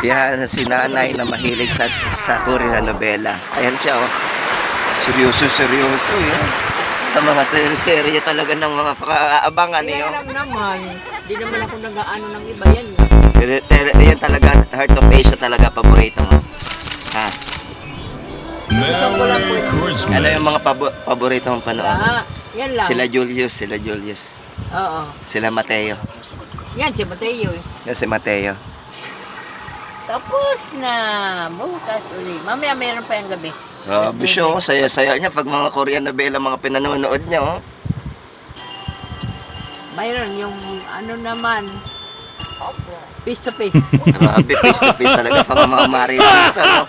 Yan, si nanay na mahilig sa Korean novela. Ayan siya, oh. Seryoso, yun. Sa mga teleserye talaga ng mga pakaabangan, eh, Kaya oh. lang naman, di naman ako nag-aano ng iba yan. Yan talaga, Heart of Asia talaga, paborito mo. Ha? Merry Christmas. Ano yung mga paborito mong panood? Yan lang. Sila Julius. Oo. Sila Mateo. Yan, si Mateo eh. Yan si Mateo. Tapos na, bukas uli. Mamaya meron pa yung gabi. Bisyo, oh, saya-saya niya pag mga Korean novela mga pinanonood niya, oh. Mayroon yung ano naman, face to face. Grabe, face to face talaga pag mga marites, ano.